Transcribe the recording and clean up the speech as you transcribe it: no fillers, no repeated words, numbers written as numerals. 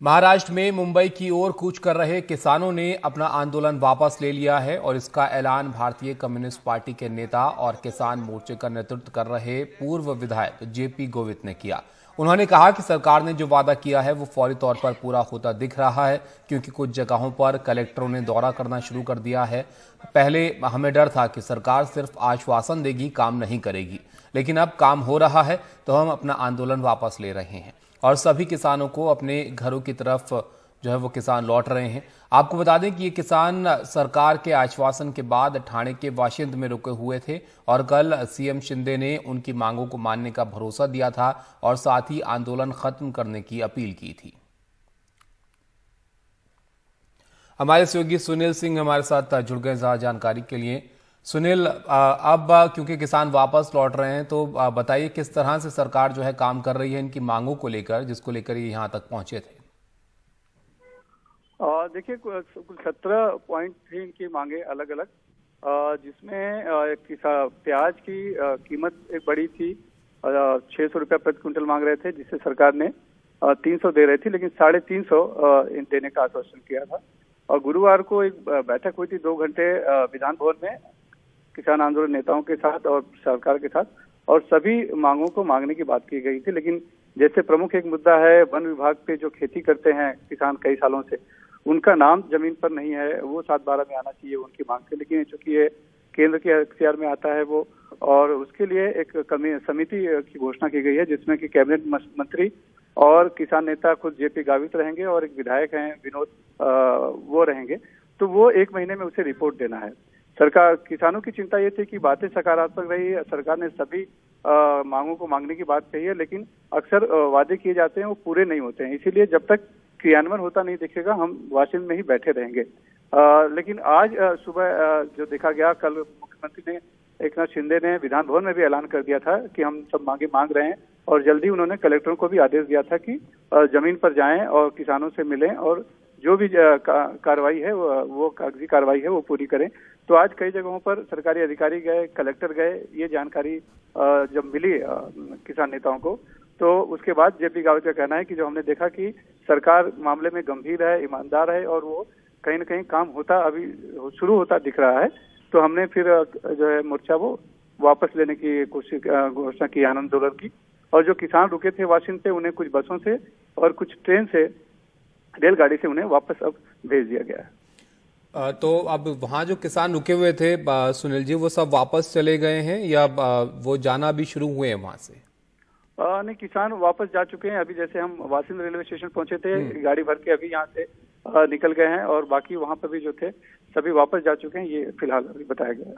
महाराष्ट्र में मुंबई की ओर कूच कर रहे किसानों ने अपना आंदोलन वापस ले लिया है और इसका ऐलान भारतीय कम्युनिस्ट पार्टी के नेता और किसान मोर्चे का नेतृत्व कर रहे पूर्व विधायक जेपी गोवित ने किया। उन्होंने कहा कि सरकार ने जो वादा किया है वो फौरी तौर पर पूरा होता दिख रहा है, क्योंकि कुछ जगहों पर कलेक्टरों ने दौरा करना शुरू कर दिया है। पहले हमें डर था कि सरकार सिर्फ आश्वासन देगी, काम नहीं करेगी, लेकिन अब काम हो रहा है तो हम अपना आंदोलन वापस ले रहे हैं और सभी किसानों को अपने घरों की तरफ जो है वो किसान लौट रहे हैं। आपको बता दें कि ये किसान सरकार के आश्वासन के बाद ठाणे के वाशिंद में रुके हुए थे और कल सीएम शिंदे ने उनकी मांगों को मानने का भरोसा दिया था और साथ ही आंदोलन खत्म करने की अपील की थी। हमारे सहयोगी सुनील सिंह हमारे साथ जुड़ गए ज्यादा जानकारी के लिए। सुनील, अब क्योंकि किसान वापस लौट रहे हैं तो बताइए किस तरह से सरकार जो है काम कर रही है इनकी मांगों को लेकर, जिसको लेकर ये यहाँ तक पहुंचे थे। देखिए, कुल 17 पॉइंट थी इनकी मांगे अलग अलग, जिसमें प्याज की कीमत एक बड़ी थी, 600 रुपया प्रति क्विंटल मांग रहे थे, जिससे सरकार ने 300 दे रही थी, लेकिन 350 देने का आश्वासन किया था। और गुरुवार को एक बैठक हुई थी 2 घंटे विधान भवन में किसान आंदोलन नेताओं के साथ और सरकार के साथ, और सभी मांगों को मांगने की बात की गई थी। लेकिन जैसे प्रमुख एक मुद्दा है, वन विभाग पे जो खेती करते हैं किसान कई सालों से, उनका नाम जमीन पर नहीं है, वो 7/12 में आना चाहिए उनकी मांग से, लेकिन चूंकि ये केंद्र के अख्तियार में आता है वो, और उसके लिए एक समिति की घोषणा की गई है जिसमें कि कैबिनेट मंत्री और किसान नेता खुद जेपी गावित रहेंगे और एक विधायक हैं विनोद, वो रहेंगे। तो वो 1 महीने में उसे रिपोर्ट देना है। सरकार, किसानों की चिंता ये थी कि बातें सकारात्मक रही, सरकार ने सभी मांगों को मांगने की बात कही है, लेकिन अक्सर वादे किए जाते हैं वो पूरे नहीं होते हैं, इसीलिए जब तक क्रियान्वयन होता नहीं दिखेगा हम वाशिंद में ही बैठे रहेंगे। लेकिन आज सुबह जो देखा गया, कल मुख्यमंत्री ने एकनाथ शिंदे ने विधान भवन में भी ऐलान कर दिया था कि हम सब मांगे मांग रहे हैं, और जल्दी उन्होंने कलेक्टरों को भी आदेश दिया था कि जमीन पर जाएं और किसानों से मिलें और जो भी कार्रवाई है वो कागजी कार्रवाई है वो पूरी करें। तो आज कई जगहों पर सरकारी अधिकारी गए, कलेक्टर गए, ये जानकारी जब मिली किसान नेताओं को, तो उसके बाद जेपी गावित का कहना है कि जो हमने देखा कि सरकार मामले में गंभीर है, ईमानदार है और वो कहीं न कहीं काम होता अभी शुरू होता दिख रहा है, तो हमने फिर जो है मोर्चा वो वापस लेने की घोषणा की आंदोलन की। और जो किसान रुके थे वाशिंद से, उन्हें कुछ बसों से और कुछ ट्रेन से, रेलगाड़ी से उन्हें वापस अब भेज दिया गया है। तो अब वहाँ जो किसान रुके हुए थे सुनील जी, वो सब वापस चले गए हैं या वो जाना भी शुरू हुए हैं वहाँ से? नहीं, किसान वापस जा चुके हैं। अभी जैसे हम वाशिंद रेलवे स्टेशन पहुंचे थे, गाड़ी भर के अभी यहाँ से निकल गए हैं, और बाकी वहाँ पर भी जो थे सभी वापस जा चुके हैं, ये फिलहाल अभी बताया गया है।